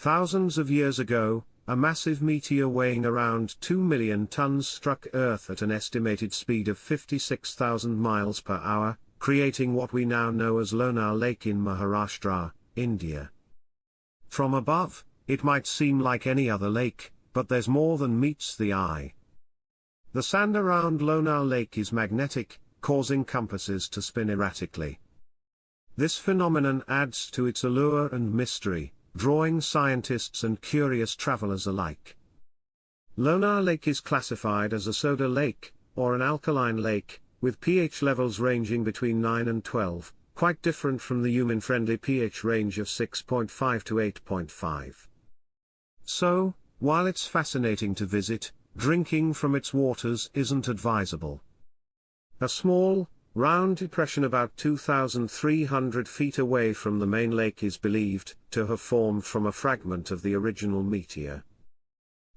Thousands of years ago, a massive meteor weighing around 2 million tons struck Earth at an estimated speed of 56,000 miles per hour, creating what we now know as Lonar Lake in Maharashtra, India. From above, it might seem like any other lake, but there's more than meets the eye. The sand around Lonar Lake is magnetic, causing compasses to spin erratically. This phenomenon adds to its allure and mystery, drawing scientists and curious travelers alike. Lonar Lake is classified as a soda lake, or an alkaline lake, with pH levels ranging between 9 and 12, quite different from the human-friendly pH range of 6.5 to 8.5. So, while it's fascinating to visit, drinking from its waters isn't advisable. A small, round depression about 2,300 feet away from the main lake is believed to have formed from a fragment of the original meteor.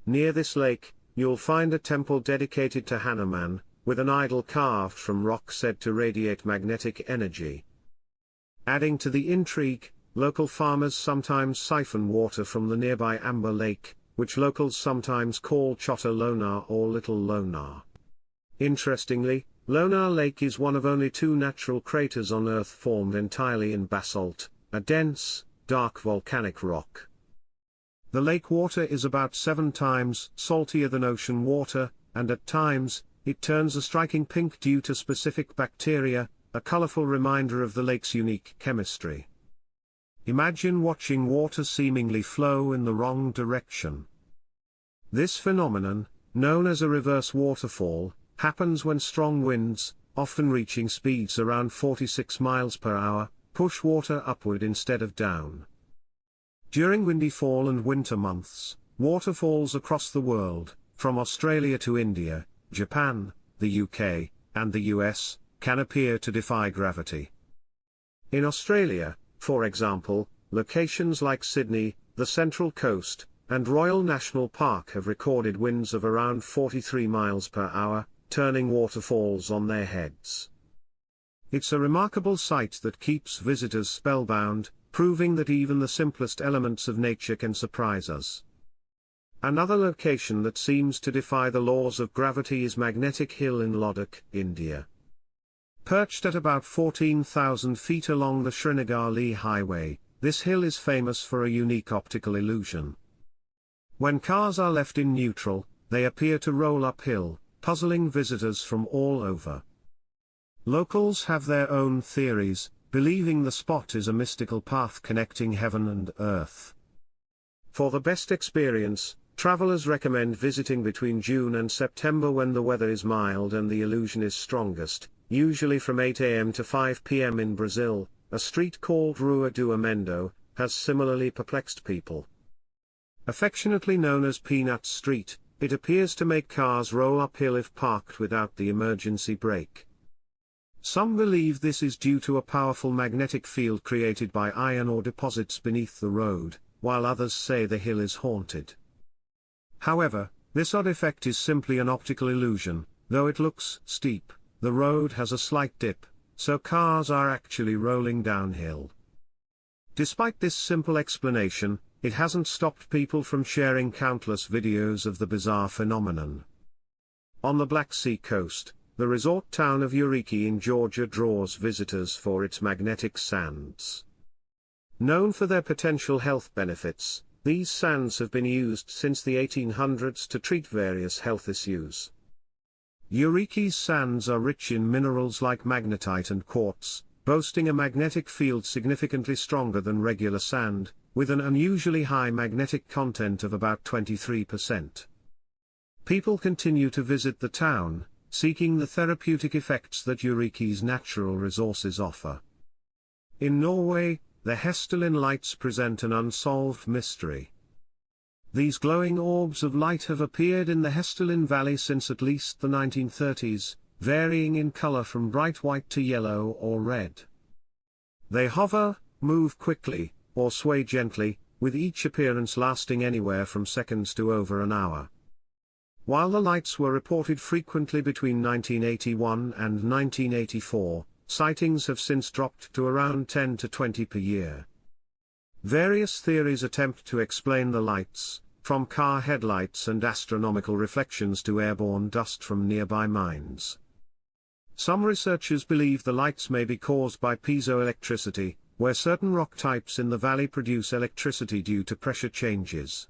Near this lake, you'll find a temple dedicated to Hanuman, with an idol carved from rock said to radiate magnetic energy. Adding to the intrigue, local farmers sometimes siphon water from the nearby Amber Lake, which locals sometimes call Chota Lonar or Little Lonar. Interestingly, Lonar Lake is one of only two natural craters on Earth formed entirely in basalt, a dense, dark volcanic rock. The lake water is about 7 times saltier than ocean water, and at times, it turns a striking pink due to specific bacteria, a colorful reminder of the lake's unique chemistry. Imagine watching water seemingly flow in the wrong direction. This phenomenon, known as a reverse waterfall, happens when strong winds, often reaching speeds around 46 miles per hour, push water upward instead of down. During windy fall and winter months, waterfalls across the world, from Australia to India, Japan, the UK, and the US, can appear to defy gravity. In Australia, for example, locations like Sydney, the Central Coast, and Royal National Park have recorded winds of around 43 miles per hour, turning waterfalls on their heads. It's a remarkable sight that keeps visitors spellbound, proving that even the simplest elements of nature can surprise us. Another location that seems to defy the laws of gravity is Magnetic Hill in Ladakh, India. Perched at about 14,000 feet along the Srinagar-Leh highway, this hill is famous for a unique optical illusion. When cars are left in neutral, they appear to roll uphill, puzzling visitors from all over. Locals have their own theories, believing the spot is a mystical path connecting heaven and earth. For the best experience, travelers recommend visiting between June and September when the weather is mild and the illusion is strongest, usually from 8 a.m. to 5 p.m. in Brazil. A street called Rua do Amendo has similarly perplexed people. Affectionately known as Peanut Street, it appears to make cars roll uphill if parked without the emergency brake. Some believe this is due to a powerful magnetic field created by iron ore deposits beneath the road, while others say the hill is haunted. However, this odd effect is simply an optical illusion. Though it looks steep, the road has a slight dip, so cars are actually rolling downhill. Despite this simple explanation, it hasn't stopped people from sharing countless videos of the bizarre phenomenon. On the Black Sea coast, the resort town of Eureka in Georgia draws visitors for its magnetic sands. Known for their potential health benefits, these sands have been used since the 1800s to treat various health issues. Eureka's sands are rich in minerals like magnetite and quartz, boasting a magnetic field significantly stronger than regular sand, with an unusually high magnetic content of about 23%. People continue to visit the town, seeking the therapeutic effects that Eureka's natural resources offer. In Norway, the Hestelin lights present an unsolved mystery. These glowing orbs of light have appeared in the Hestelin Valley since at least the 1930s, varying in color from bright white to yellow or red. They hover, move quickly, or sway gently, with each appearance lasting anywhere from seconds to over an hour. While the lights were reported frequently between 1981 and 1984, sightings have since dropped to around 10 to 20 per year. Various theories attempt to explain the lights, from car headlights and astronomical reflections to airborne dust from nearby mines. Some researchers believe the lights may be caused by piezoelectricity, where certain rock types in the valley produce electricity due to pressure changes.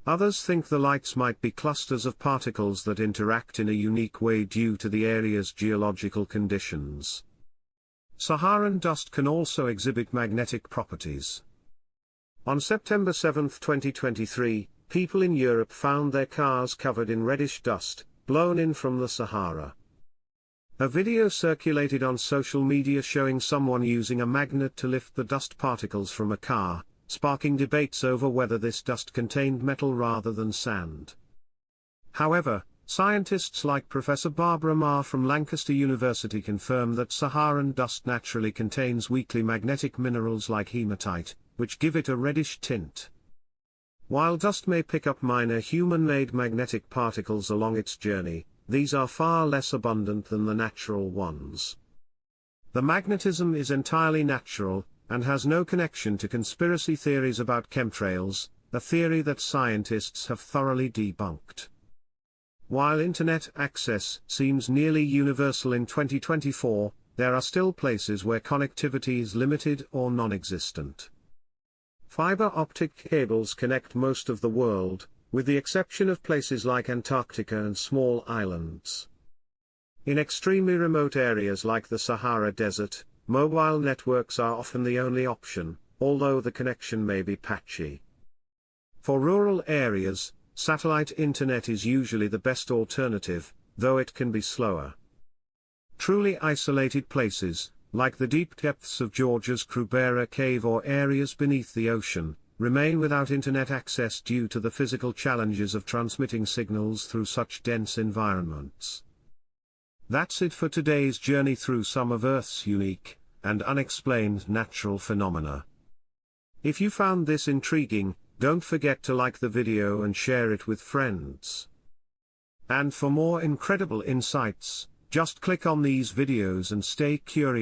Others think the lights might be clusters of particles that interact in a unique way due to the area's geological conditions. Saharan dust can also exhibit magnetic properties. On September 7, 2023, people in Europe found their cars covered in reddish dust, blown in from the Sahara. A video circulated on social media showing someone using a magnet to lift the dust particles from a car, sparking debates over whether this dust contained metal rather than sand. However, scientists like Professor Barbara Marr from Lancaster University confirm that Saharan dust naturally contains weakly magnetic minerals like hematite, which give it a reddish tint. While dust may pick up minor human-made magnetic particles along its journey, these are far less abundant than the natural ones. The magnetism is entirely natural, and has no connection to conspiracy theories about chemtrails, a theory that scientists have thoroughly debunked. While internet access seems nearly universal in 2024, there are still places where connectivity is limited or non-existent. Fiber optic cables connect most of the world, with the exception of places like Antarctica and small islands. In extremely remote areas like the Sahara Desert, mobile networks are often the only option, although the connection may be patchy. For rural areas, satellite internet is usually the best alternative, though it can be slower. Truly isolated places, like the deep depths of Georgia's Krubera Cave or areas beneath the ocean, remain without internet access due to the physical challenges of transmitting signals through such dense environments. That's it for today's journey through some of Earth's unique and unexplained natural phenomena. If you found this intriguing, don't forget to like the video and share it with friends. And for more incredible insights, just click on these videos and stay curious.